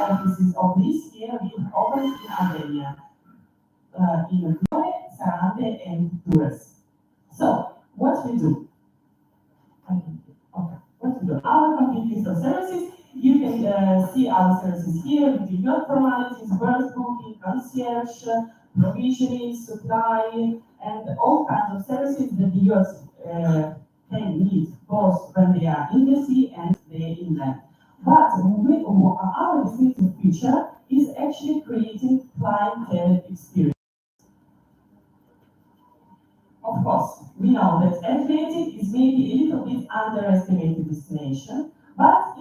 offices of this year will open in Albania, in Rome, Sarande, and Tours. So, what we do? What we do? Our complete list of services. You can see our services here with your formalities, birth booking, concierge, provisioning, supply, and all kinds of services that the users can need both when they are in the sea and they inland. But our distinctive feature is actually creating clientele experience. Of course, we know that Adriatic is maybe a little bit underestimated destination, but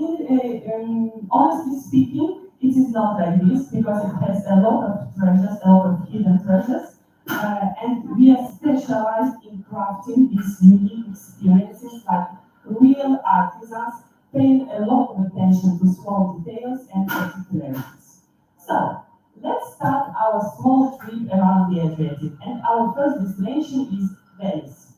honestly speaking, it is not like this because it has a lot of treasures, a lot of hidden treasures, and we are specialized in crafting these unique experiences like real artisans, paying a lot of attention to small details and particularities. So, let's start our small trip around the Adriatic, and our first destination is Venice.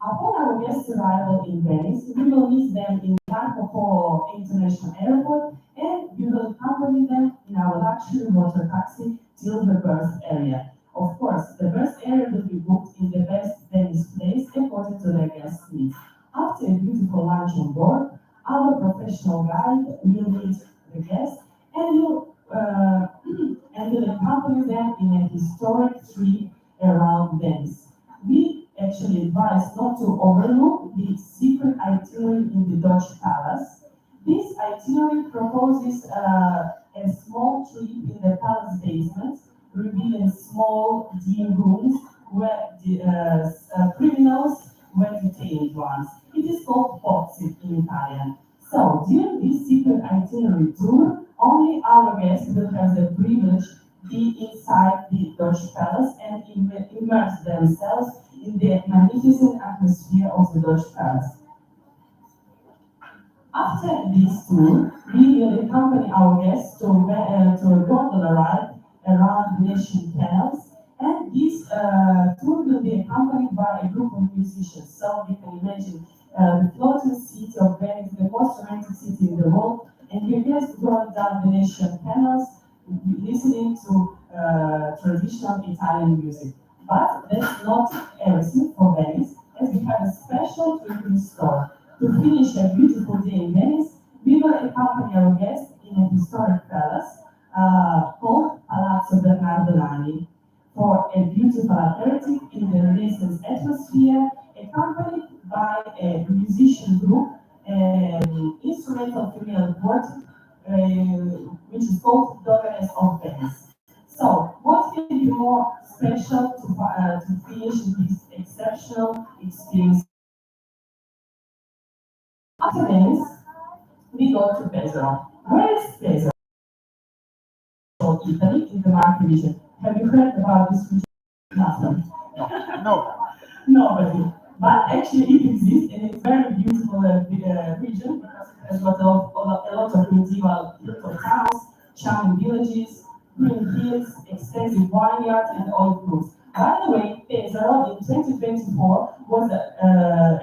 Upon our guests' arrival in Venice, we will meet them in Marco Polo International Airport, and we will accompany them in our luxury water taxi till the berth area. Of course, the berth area will be booked in the best Venice place according to their guests' needs. After a beautiful lunch on board, our professional guide will meet the guests and will accompany them in a historic trip around Venice. We actually advise not to overlook the secret itinerary in the Dutch Palace. This itinerary proposes a small trip in the palace basement, revealing small dim rooms where the criminals were detained once. It is called Pozzi in Italian. So, during this secret itinerary tour, only our guests will have the privilege to be inside the Dutch Palace and immerse themselves in the magnificent atmosphere of the Dutch Palace. After this tour, we will accompany our guests to a gondola ride around Venetian canals, and this tour will be accompanied by a group of musicians. So you can imagine the floating city of Venice, the most romantic city in the world, and your guests going down Venetian canals, listening to traditional Italian music. But that's not everything for Venice, as we have a special trip in store. To finish a beautiful day in Venice, we will accompany our guests in a historic palace called Palazzo Bernardo Lani for a beautiful aperitif in the Renaissance atmosphere, accompanied by a musician group, instrumental female quartet, which is called Dogenes of Venice. So, what can be more special to finish this exceptional experience? After Venice, we go to Pesaro. Where is Pesaro? Italy, in the Marche region. Have you heard about this region? Nothing. No. Nobody. But actually it exists and it's a very beautiful region because it has got a lot of medieval little towns, charming villages, green hills, extensive vineyards and olive groves. By the way, Pesaro in 2024 was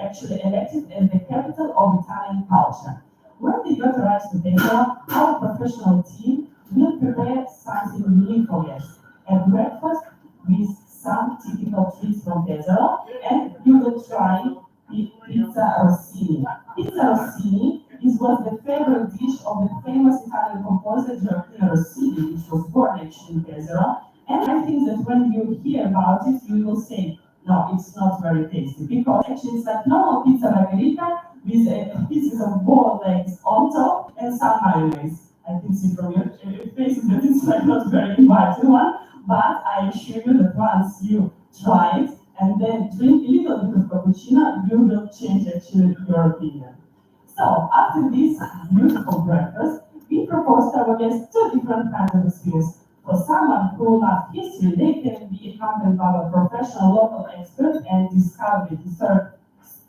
actually elected as the capital of Italian culture. When we got arrives to Pesaro, our professional team will prepare something unique for guests. A breakfast with some typical treats from Pesaro, and you will try pizza rossini. Pizza rossini was the favorite dish of the famous Italian composer Gioacchino Rossini, which was born actually in Pesaro. And I think that when you hear about it, you will say, no, it's not very tasty, because actually it's like normal pizza margherita with pieces of boiled legs on top and some mayonnaise. I can see from your faces that it's like not very inviting one, but I assure you that once you try it and then drink a little bit of cappuccino, you will change actually your opinion. So after this beautiful breakfast, we propose to our guests two different kinds of experience. For someone who loves history, they can be accompanied by a professional local expert and discover the historic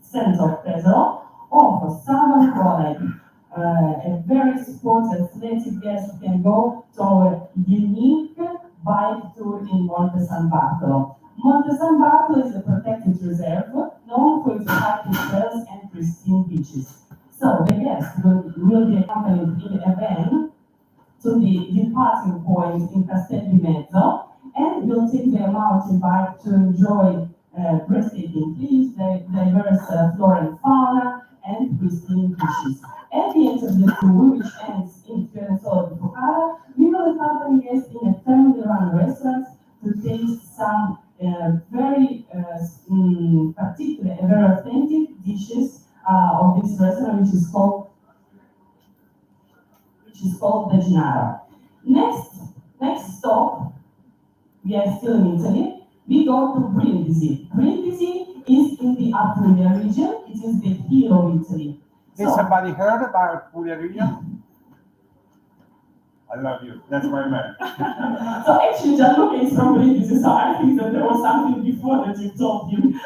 sense of Pesaro, or for someone who like a very sports athletic guest can go to a unique bike tour in Monte San Bartolo. Monte San Bartolo is a protected reserve known for its hiking trails and pristine beaches. So the guests will be accompanied in a van to the departing point in Castel di Mezzo, and we'll take the mountain bike to enjoy breathtaking views, diverse flora and fauna, and pristine beaches. At the end of the tour, which ends in Firenze di Focara, we will accompany guests in a family-run restaurant to taste some very particular and very authentic dishes of this restaurant, which is called the Gennaro. Next stop, we are still in Italy. We go to Brindisi. Brindisi is in the Apulia region. It is the heel of Italy. Has somebody heard about Puglia region? I love you. That's my man. So actually, Gianluca is from Brindisi, so I think that there was something before that you told him.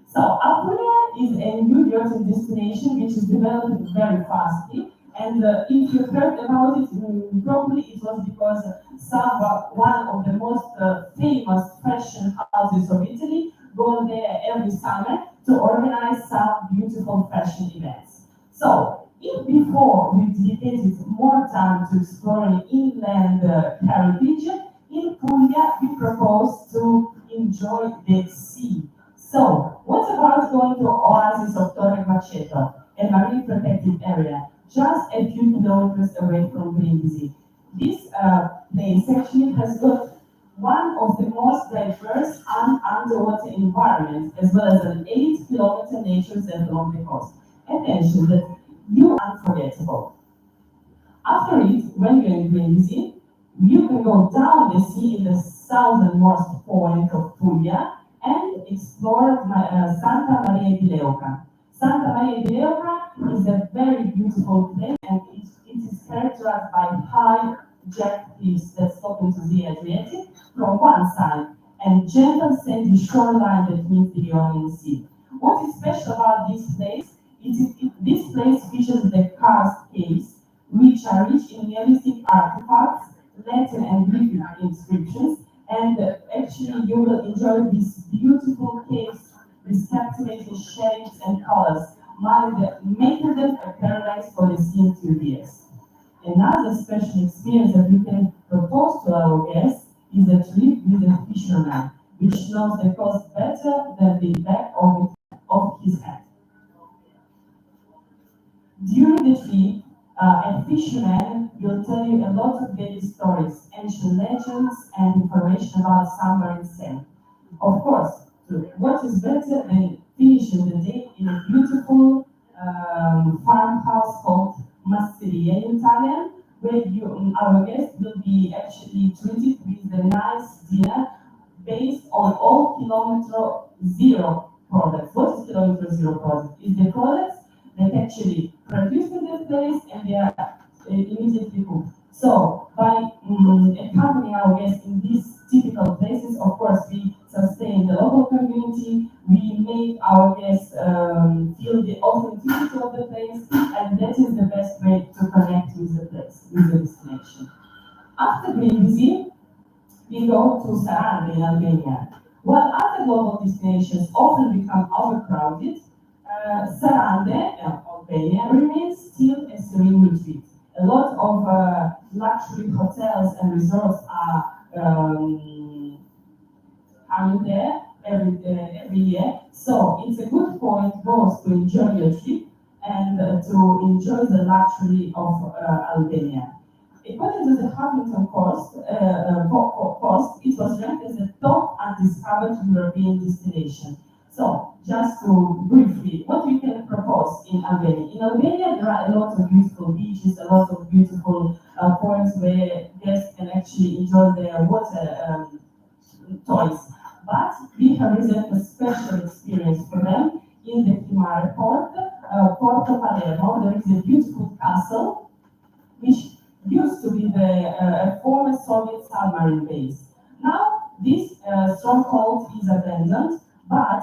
So Apulia is a new European destination which is developing very fastly. And if you heard about it, probably it was because one of the most famous fashion houses of Italy go there every summer to organize some beautiful fashion events. So, if before we dedicated more time to exploring inland heritage, in Puglia we propose to enjoy the sea. So, what about going to Oasis of Torre Maceto, a marine protected area, just a few kilometers away from Brindisi? This place actually has got one of the most diverse underwater environments, as well as an 8-kilometer nature reserve along the coast. Attention, that you are unforgettable. After it, when you're in Brindisi, you can go down the sea in the southernmost point of Puglia and explore Santa Maria di Leuca. Santa Maria di Leuca is a very beautiful place, and it is characterized by high jagged cliffs that slope into the Adriatic from one side, and gentle sandy shoreline that meets the Ionian Sea. What is special about this place? This place features the karst caves, which are rich in Neolithic artifacts, Latin and Greek inscriptions, and actually you will enjoy these beautiful caves with captivating shapes and colors, making them a paradise for the sea enthusiasts. Another special experience that we can propose to our guests is a trip with a fisherman, which knows the coast better than the back of his hand. During the trip, a fisherman will tell you a lot of daily stories, ancient legends, and information about summer and sail. Of course, what is better than finishing the day in a beautiful farmhouse called Masseria in Italian, where our guests will be actually treated with a nice dinner based on all kilometer zero products. What is kilometer zero product? Is the products that actually produced in this place and they are immediately cooked. So by accompanying our guests in these typical places, of course, we sustain the local community, we make our guests feel the authenticity of the place, and that is the best way to connect with the place, with the destination. After Brindisi, we go to Saranda in Albania. While other global destinations often become overcrowded, Saranda, Albania, remains still a serene retreat. A lot of luxury hotels and resorts are coming there every year. So it's a good point both to enjoy your trip and to enjoy the luxury of Albania. According to the Huffington Post, it was ranked as the top undiscovered European destination. So, just to briefly, what we can propose in Albania? In Albania, there are a lot of beautiful beaches, a lot of beautiful points where guests can actually enjoy their water toys. But we have reserved a special experience for them in the Himare port, Porto Palermo. There is a beautiful castle, which used to be the former Soviet submarine base. Now, this stronghold is abandoned, but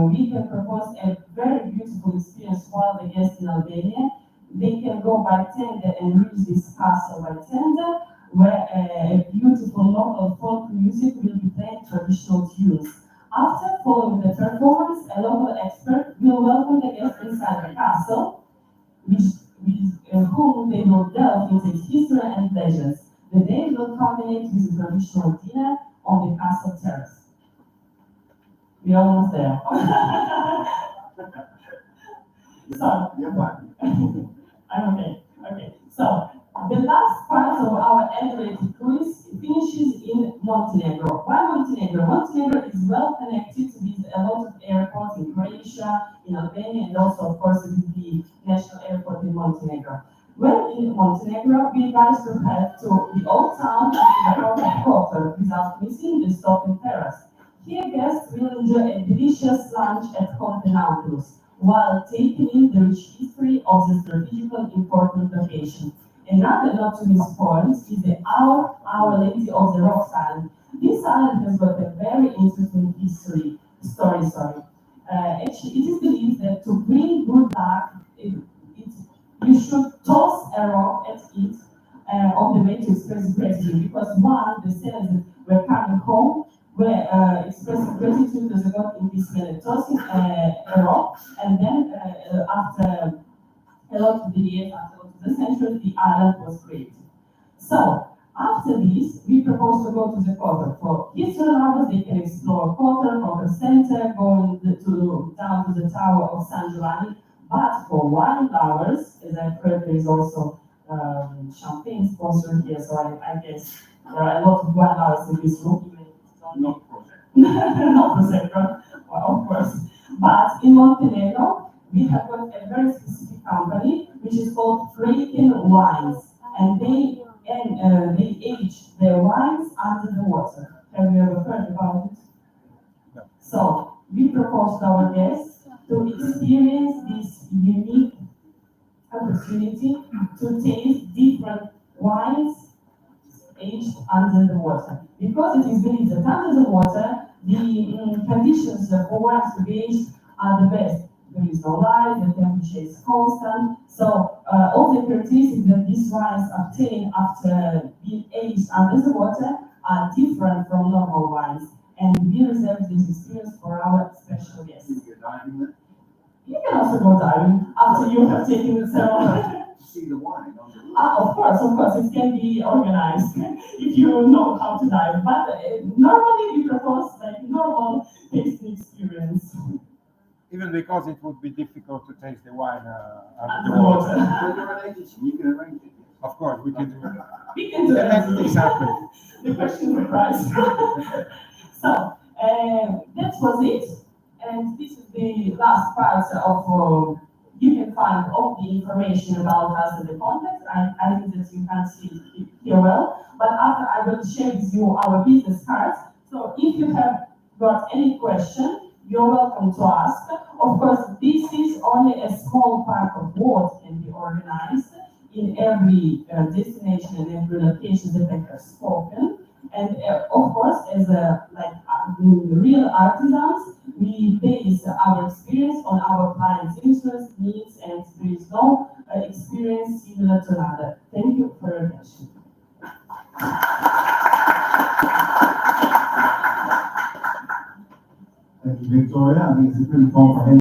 we can propose a very beautiful experience while the guests in Albania. They can go by tender and reach this castle by tender, where a beautiful local folk music will be playing traditional tunes. After following the performance, a local expert will welcome the guests inside the castle, which with whom they will delve into its history and legends. The day will culminate with a traditional dinner on the castle terrace. We're almost there. So, You're fine. I'm okay. Okay. So, the last part of our Adriatic cruise finishes in Montenegro. Why Montenegro? Montenegro is well connected with a lot of airports in Croatia, in Albania, and also, of course, with the national airport in Montenegro. When in Montenegro, we advise to head to the old town and the port of Kotor without missing the stop in Paris. Here, guests will enjoy a delicious lunch at Conte Nautilus, while taking in the rich history of the strategically important location. Another not to miss point is the Our Lady of the Rocks Island. This island has got a very interesting story. Actually, it is believed that to bring good luck, you should toss a rock at it on the way to express gratitude, because one, the sailors were coming home, were expressing gratitude to the god in this manner, tossing a rock, and then after a lot of the years, after a lot of the centuries, the island was created. So, after this, we propose to go to the Kotor. For history lovers, they can explore Kotor Center, going down to the Tower of San Giovanni. But for wine lovers, as I've heard, there is also champagne sponsored here, so I guess there are a lot of wine lovers in this room, even if it's only Not project. not Prosecco, well, of course. But in Montenegro, we have got a very specific company, which is called Kraken Wines, and they age their wines under the water. Have you ever heard about it? No. So we propose to our guests to experience this unique opportunity to taste different wines aged under the water. Because it is believed that under the water, the conditions for wines to be aged are the best. There is no light, the temperature is constant. So all the characteristics that these wines obtain after being aged under the water are different from normal wines. And we reserve this experience for our special guests. You can also go diving after you have taken the ceremony. See the wine on the roof. Of course, it can be organized if you know how to dive. But normally we propose like normal tasting experience. Even because it would be difficult to taste the wine under the water. But you're an agency, you can arrange it. Of course, we can do it. We can do And that. make this happen. The question of price. So that was it. And this is the last part of you can find all the information about us in the context. I think that you can see it here well. But after I will share with you our business cards. So if you have got any question, you're welcome to ask. Of course, this is only a small part of what can be organized in every destination and every location that I have spoken. And of course, as real artisans, we base our experience on our clients' interests, needs, and there is no experience similar to another. Thank you for your attention. Thank you, Victoria. I think it's a pretty comprehensive